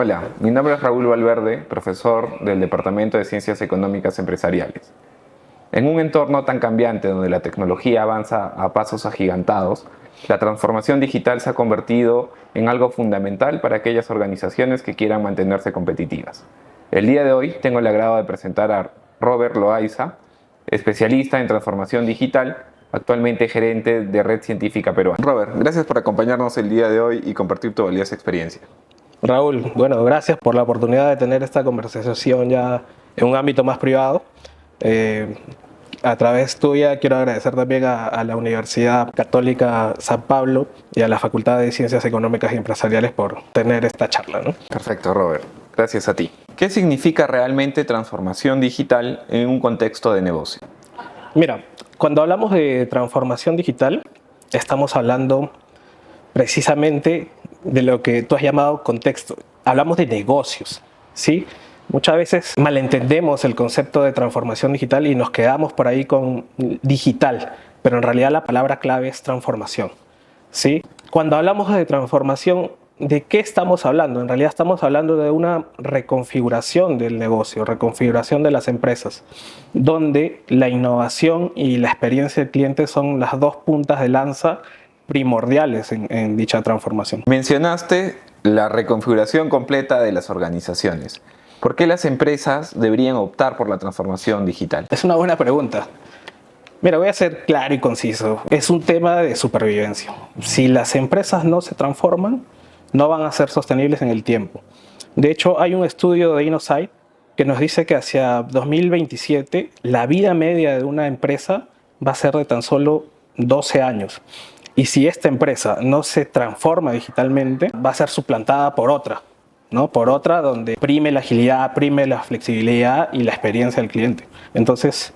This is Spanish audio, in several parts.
Hola, mi nombre es Raúl Valverde, profesor del Departamento de Ciencias Económicas Empresariales. En un entorno tan cambiante donde la tecnología avanza a pasos agigantados, la transformación digital se ha convertido en algo fundamental para aquellas organizaciones que quieran mantenerse competitivas. El día de hoy tengo el agrado de presentar a Robert Loaiza, especialista en transformación digital, actualmente gerente de Red Científica Peruana. Robert, gracias por acompañarnos el día de hoy y compartir tu valiosa experiencia. Raúl, bueno, gracias por la oportunidad de tener esta conversación ya en un ámbito más privado. A través tuya quiero agradecer también a la Universidad Católica San Pablo y a la Facultad de Ciencias Económicas y Empresariales por tener esta charla, ¿no? Perfecto, Robert. Gracias a ti. ¿Qué significa realmente transformación digital en un contexto de negocio? Mira, cuando hablamos de transformación digital, estamos hablando precisamente de lo que tú has llamado contexto. Hablamos de negocios, ¿sí? Muchas veces malentendemos el concepto de transformación digital y nos quedamos por ahí con digital, pero en realidad la palabra clave es transformación, ¿sí? Cuando hablamos de transformación, ¿de qué estamos hablando? En realidad estamos hablando de una reconfiguración del negocio, reconfiguración de las empresas, donde la innovación y la experiencia del cliente son las dos puntas de lanza primordiales en dicha transformación. Mencionaste la reconfiguración completa de las organizaciones. ¿Por qué las empresas deberían optar por la transformación digital? Es una buena pregunta. Mira, voy a ser claro y conciso. Es un tema de supervivencia. Si las empresas no se transforman, no van a ser sostenibles en el tiempo. De hecho, hay un estudio de InnoSight que nos dice que hacia 2027 la vida media de una empresa va a ser de tan solo 12 años. Y si esta empresa no se transforma digitalmente, va a ser suplantada por otra, ¿no? Por otra donde prime la agilidad, prime la flexibilidad y la experiencia del cliente. Entonces,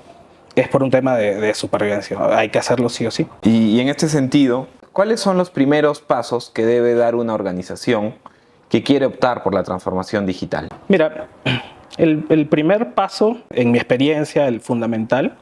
es por un tema de supervivencia. Hay que hacerlo sí o sí. Y en este sentido, ¿cuáles son los primeros pasos que debe dar una organización que quiere optar por la transformación digital? Mira, el primer paso, en mi experiencia, el fundamental,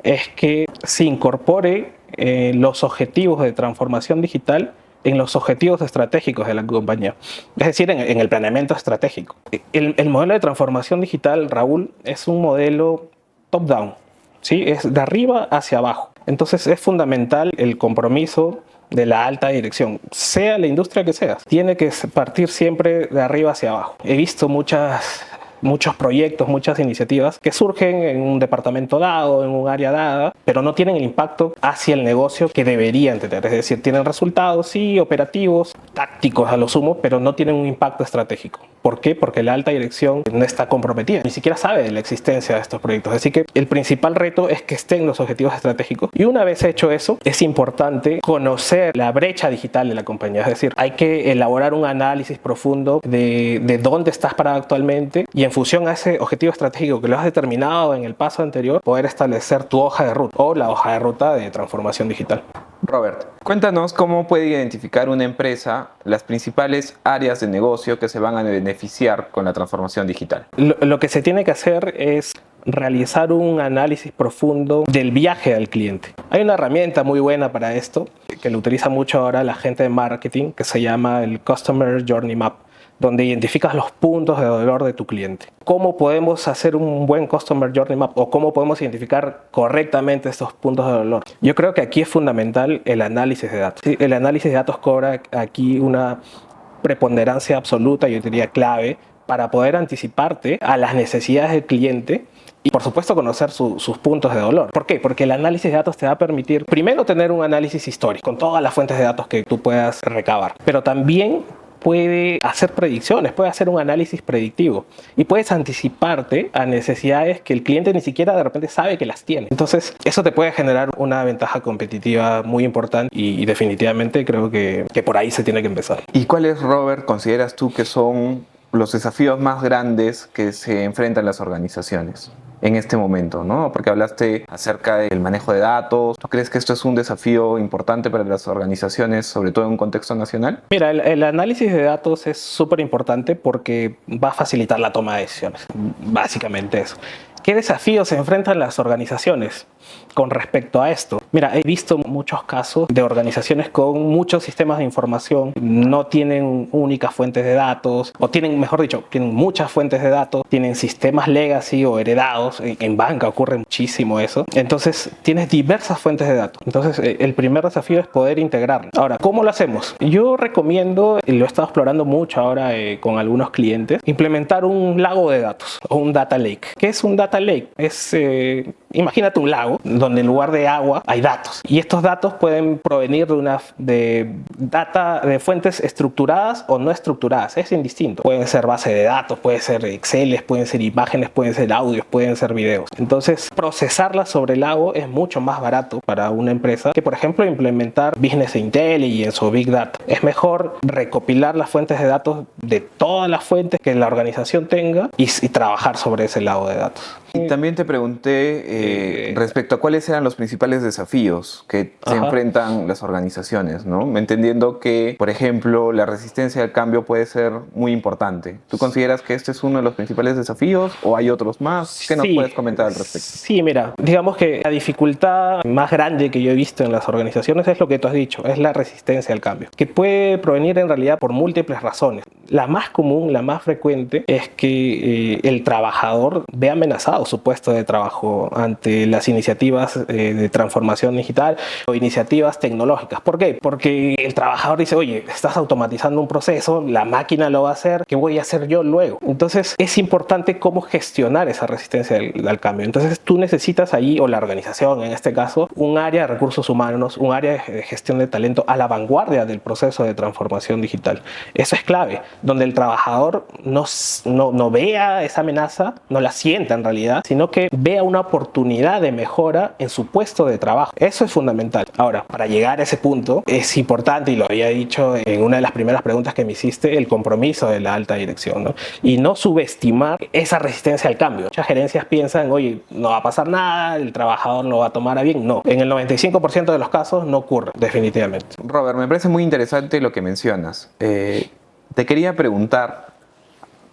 es que se incorpore los objetivos de transformación digital en los objetivos estratégicos de la compañía, es decir, en el planeamiento estratégico. El modelo de transformación digital, Raúl, es un modelo top-down, ¿sí? Es de arriba hacia abajo. Entonces es fundamental el compromiso de la alta dirección, sea la industria que sea. Tiene que partir siempre de arriba hacia abajo. He visto muchos proyectos, muchas iniciativas que surgen en un departamento dado, en un área dada, pero no tienen el impacto hacia el negocio que deberían tener. Es decir, tienen resultados, sí, operativos, tácticos a lo sumo, pero no tienen un impacto estratégico. ¿Por qué? Porque la alta dirección no está comprometida, ni siquiera sabe de la existencia de estos proyectos. Así que el principal reto es que estén los objetivos estratégicos. Y una vez hecho eso, es importante conocer la brecha digital de la compañía. Es decir, hay que elaborar un análisis profundo de dónde estás parado actualmente y en función a ese objetivo estratégico que lo has determinado en el paso anterior, poder establecer tu hoja de ruta o la hoja de ruta de transformación digital. Robert, cuéntanos cómo puede identificar una empresa las principales áreas de negocio que se van a beneficiar con la transformación digital. Lo que se tiene que hacer es realizar un análisis profundo del viaje al cliente. Hay una herramienta muy buena para esto que lo utiliza mucho ahora la gente de marketing que se llama el Customer Journey Map, donde identificas los puntos de dolor de tu cliente. ¿Cómo podemos hacer un buen Customer Journey Map o cómo podemos identificar correctamente estos puntos de dolor? Yo creo que aquí es fundamental el análisis de datos. El análisis de datos cobra aquí una preponderancia absoluta, yo diría clave, para poder anticiparte a las necesidades del cliente y por supuesto conocer sus puntos de dolor. ¿Por qué? Porque el análisis de datos te va a permitir primero tener un análisis histórico con todas las fuentes de datos que tú puedas recabar, pero también puede hacer predicciones, puede hacer un análisis predictivo y puedes anticiparte a necesidades que el cliente ni siquiera de repente sabe que las tiene. Entonces, eso te puede generar una ventaja competitiva muy importante y definitivamente creo que por ahí se tiene que empezar. ¿Y cuáles, Robert, consideras tú que son los desafíos más grandes que se enfrentan las organizaciones en este momento, ¿no? Porque hablaste acerca del manejo de datos. ¿Tú crees que esto es un desafío importante para las organizaciones, sobre todo en un contexto nacional? Mira, el análisis de datos es súper importante porque va a facilitar la toma de decisiones, básicamente eso. ¿Qué desafíos se enfrentan las organizaciones con respecto a esto? Mira, he visto muchos casos de organizaciones con muchos sistemas de información, no tienen únicas fuentes de datos, o tienen, mejor dicho, tienen muchas fuentes de datos, tienen sistemas legacy o heredados. En banca ocurre muchísimo eso. Entonces, tienes diversas fuentes de datos. Entonces, el primer desafío es poder integrarlo. Ahora, ¿cómo lo hacemos? Yo recomiendo, y lo he estado explorando mucho ahora con algunos clientes, implementar un lago de datos o un data lake. ¿Qué es un data lake? Imagínate un lago donde en lugar de agua hay datos, y estos datos pueden provenir de fuentes estructuradas o no estructuradas, es indistinto. Pueden ser base de datos, pueden ser Excel, pueden ser imágenes, pueden ser audios, pueden ser videos. Entonces, procesarlas sobre el lago es mucho más barato para una empresa que, por ejemplo, implementar Business Intelligence o Big Data. Es mejor recopilar las fuentes de datos de todas las fuentes que la organización tenga y trabajar sobre ese lago de datos. Y también te pregunté respecto a cuáles eran los principales desafíos que se enfrentan las organizaciones, ¿no? Entendiendo que, por ejemplo, la resistencia al cambio puede ser muy importante. ¿Tú consideras que este es uno de los principales desafíos o hay otros más? ¿Qué nos puedes comentar al respecto? Sí, mira, digamos que la dificultad más grande que yo he visto en las organizaciones es lo que tú has dicho, es la resistencia al cambio, que puede provenir en realidad por múltiples razones. La más común, la más frecuente, es que el trabajador ve amenazado su puesto de trabajo ante las iniciativas de transformación digital o iniciativas tecnológicas. ¿Por qué? Porque el trabajador dice, oye, estás automatizando un proceso, la máquina lo va a hacer, ¿qué voy a hacer yo luego? Entonces es importante cómo gestionar esa resistencia al cambio. Entonces tú necesitas ahí, o la organización en este caso, un área de recursos humanos, un área de gestión de talento a la vanguardia del proceso de transformación digital. Eso es clave, donde el trabajador no vea esa amenaza, no la sienta en realidad, sino que vea una oportunidad de mejora en su puesto de trabajo. Eso es fundamental. Ahora, para llegar a ese punto es importante, y lo había dicho en una de las primeras preguntas que me hiciste, el compromiso de la alta dirección, ¿no? Y no subestimar esa resistencia al cambio. Muchas gerencias piensan, oye, no va a pasar nada, el trabajador lo va a tomar a bien. No, en el 95% de los casos no ocurre, definitivamente. Robert, me parece muy interesante lo que mencionas. Te quería preguntar,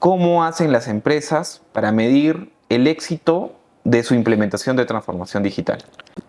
¿cómo hacen las empresas para medir el éxito de su implementación de transformación digital?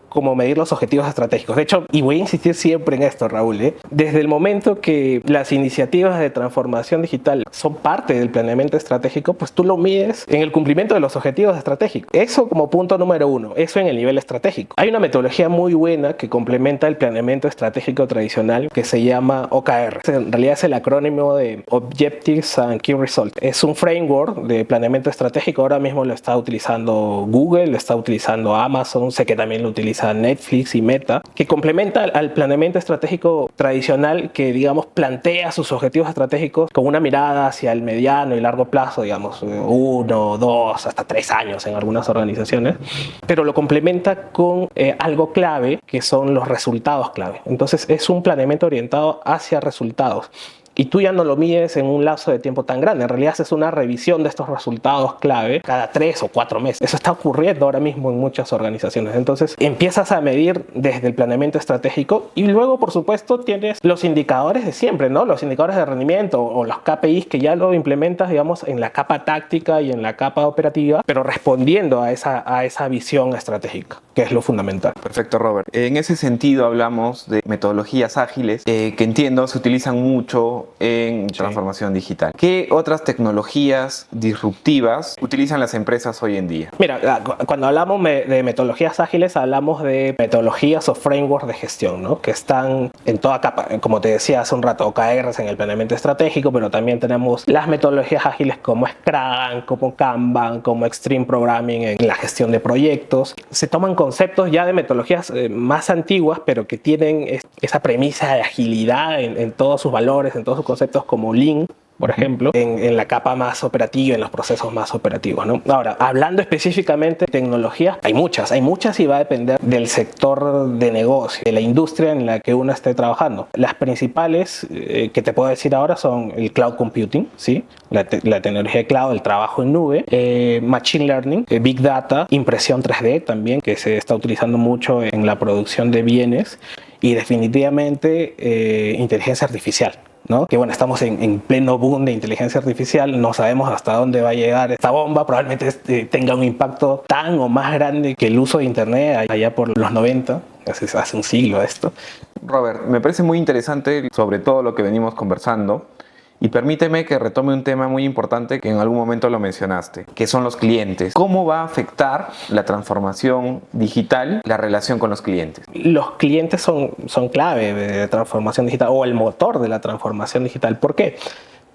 Cómo medir los objetivos estratégicos. De hecho, y voy a insistir siempre en esto, Raúl, desde el momento que las iniciativas de transformación digital son parte del planeamiento estratégico, pues tú lo mides en el cumplimiento de los objetivos estratégicos. Eso como punto número uno, eso en el nivel estratégico. Hay una metodología muy buena que complementa el planeamiento estratégico tradicional que se llama OKR. En realidad es el acrónimo de Objectives and Key Results. Es un framework de planeamiento estratégico. Ahora mismo lo está utilizando Google, lo está utilizando Amazon, sé que también lo utiliza Netflix y Meta, que complementa al planeamiento estratégico tradicional que, digamos, plantea sus objetivos estratégicos con una mirada hacia el mediano y largo plazo, digamos, 1, 2, hasta 3 años en algunas organizaciones, pero lo complementa con algo clave, que son los resultados clave. Entonces es un planeamiento orientado hacia resultados. Y tú ya no lo mides en un lapso de tiempo tan grande. En realidad haces una revisión de estos resultados clave cada 3 o 4 meses. Eso está ocurriendo ahora mismo en muchas organizaciones. Entonces empiezas a medir desde el planeamiento estratégico y luego, por supuesto, tienes los indicadores de siempre, ¿no? Los indicadores de rendimiento o los KPIs que ya lo implementas, digamos, en la capa táctica y en la capa operativa, pero respondiendo a esa visión estratégica, que es lo fundamental. Perfecto, Robert. En ese sentido hablamos de metodologías ágiles que entiendo se utilizan mucho en transformación digital. ¿Qué otras tecnologías disruptivas utilizan las empresas hoy en día? Mira, cuando hablamos de metodologías ágiles, hablamos de metodologías o frameworks de gestión, ¿no? Que están en toda capa. Como te decía hace un rato, OKRs en el planeamiento estratégico, pero también tenemos las metodologías ágiles como Scrum, como Kanban, como Extreme Programming en la gestión de proyectos. Se toman conceptos ya de metodologías más antiguas, pero que tienen esa premisa de agilidad en todos sus valores, en todos sus conceptos, como Lean, por ejemplo, en la capa más operativa, en los procesos más operativos, ¿no? Ahora, hablando específicamente de tecnologías, hay muchas y va a depender del sector de negocio, de la industria en la que uno esté trabajando. Las principales que te puedo decir ahora son el cloud computing, ¿sí? La tecnología de cloud, el trabajo en nube, machine learning, big data, impresión 3D también, que se está utilizando mucho en la producción de bienes, y definitivamente inteligencia artificial. ¿no? Que bueno, estamos en pleno boom de inteligencia artificial, no sabemos hasta dónde va a llegar esta bomba, probablemente tenga un impacto tan o más grande que el uso de Internet allá por los 90, hace un siglo esto. Robert, me parece muy interesante sobre todo lo que venimos conversando. Y permíteme que retome un tema muy importante que en algún momento lo mencionaste, que son los clientes. ¿Cómo va a afectar la transformación digital la relación con los clientes? Los clientes son clave de la transformación digital o el motor de la transformación digital. ¿Por qué?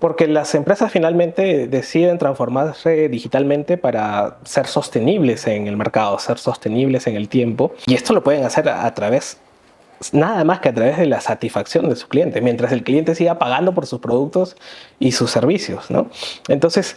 Porque las empresas finalmente deciden transformarse digitalmente para ser sostenibles en el mercado, ser sostenibles en el tiempo. Y esto lo pueden hacer a través nada más que a través de la satisfacción de su cliente, mientras el cliente siga pagando por sus productos y sus servicios, ¿no? Entonces,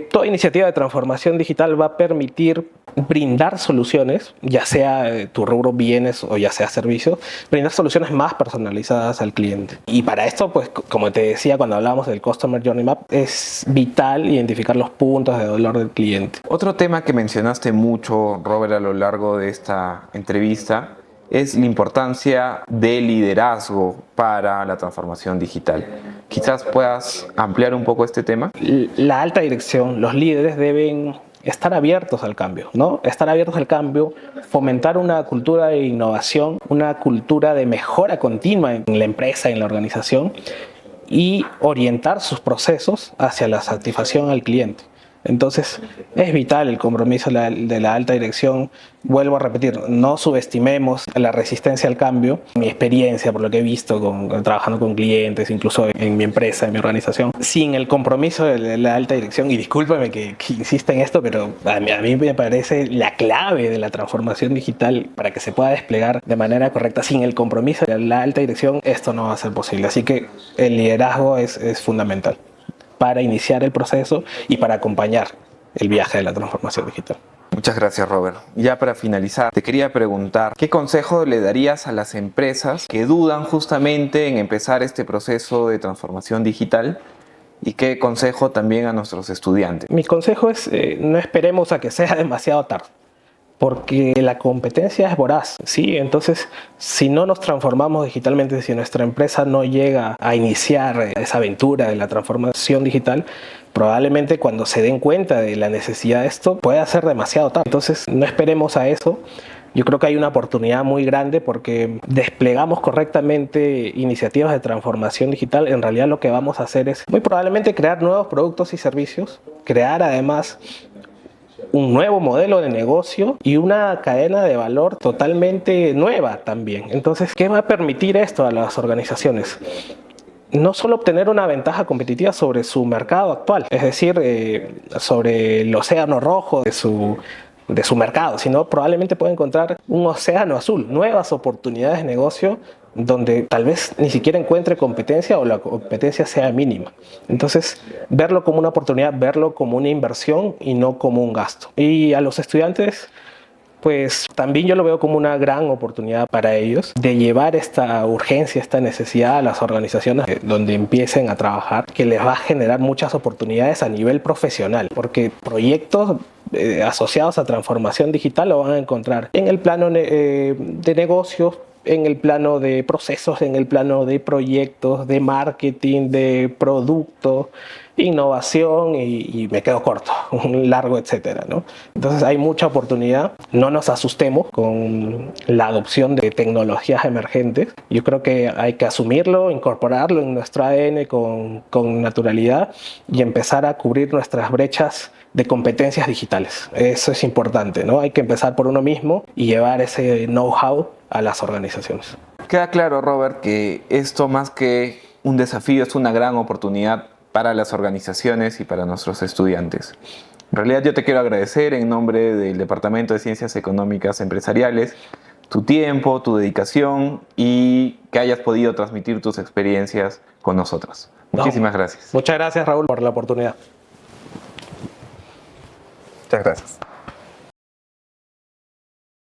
toda iniciativa de transformación digital va a permitir brindar soluciones, ya sea tu rubro bienes o ya sea servicios, brindar soluciones más personalizadas al cliente. Y para esto, pues, como te decía cuando hablábamos del Customer Journey Map, es vital identificar los puntos de dolor del cliente. Otro tema que mencionaste mucho, Robert, a lo largo de esta entrevista es la importancia del liderazgo para la transformación digital. Quizás puedas ampliar un poco este tema. La alta dirección, los líderes deben estar abiertos al cambio, ¿no? Estar abiertos al cambio, fomentar una cultura de innovación, una cultura de mejora continua en la empresa, en la organización y orientar sus procesos hacia la satisfacción al cliente. Entonces, es vital el compromiso de la alta dirección. Vuelvo a repetir, no subestimemos la resistencia al cambio. Mi experiencia, por lo que he visto trabajando con clientes, incluso en mi empresa, en mi organización, sin el compromiso de la alta dirección, y discúlpame que insista en esto, pero a mí me parece la clave de la transformación digital para que se pueda desplegar de manera correcta. Sin el compromiso de la alta dirección, esto no va a ser posible. Así que el liderazgo es fundamental para iniciar el proceso y para acompañar el viaje de la transformación digital. Muchas gracias, Robert. Ya para finalizar, te quería preguntar, ¿qué consejo le darías a las empresas que dudan justamente en empezar este proceso de transformación digital? ¿Y qué consejo también a nuestros estudiantes? Mi consejo es, no esperemos a que sea demasiado tarde, porque la competencia es voraz, ¿sí? Entonces, si no nos transformamos digitalmente, si nuestra empresa no llega a iniciar esa aventura de la transformación digital, probablemente cuando se den cuenta de la necesidad de esto, pueda ser demasiado tarde. Entonces, no esperemos a eso. Yo creo que hay una oportunidad muy grande porque desplegamos correctamente iniciativas de transformación digital. En realidad lo que vamos a hacer es muy probablemente crear nuevos productos y servicios, crear además un nuevo modelo de negocio y una cadena de valor totalmente nueva también. Entonces, ¿qué va a permitir esto a las organizaciones? No solo obtener una ventaja competitiva sobre su mercado actual, es decir, sobre el océano rojo de su mercado, sino probablemente puede encontrar un océano azul, nuevas oportunidades de negocio donde tal vez ni siquiera encuentre competencia o la competencia sea mínima. Entonces, verlo como una oportunidad, verlo como una inversión y no como un gasto. Y a los estudiantes, pues también yo lo veo como una gran oportunidad para ellos de llevar esta urgencia, esta necesidad a las organizaciones donde empiecen a trabajar, que les va a generar muchas oportunidades a nivel profesional, porque proyectos asociados a transformación digital lo van a encontrar en el plano de negocios, en el plano de procesos, en el plano de proyectos, de marketing, de producto, innovación y me quedo corto, un largo etcétera, ¿no? Entonces hay mucha oportunidad, no nos asustemos con la adopción de tecnologías emergentes. Yo creo que hay que asumirlo, incorporarlo en nuestro ADN con naturalidad y empezar a cubrir nuestras brechas de competencias digitales. Eso es importante, ¿no? Hay que empezar por uno mismo y llevar ese know-how a las organizaciones. Queda claro, Robert, que esto más que un desafío es una gran oportunidad para las organizaciones y para nuestros estudiantes. En realidad yo te quiero agradecer en nombre del Departamento de Ciencias Económicas Empresariales tu tiempo, tu dedicación y que hayas podido transmitir tus experiencias con nosotros. Muchísimas gracias. Muchas gracias, Raúl, por la oportunidad. Muchas gracias.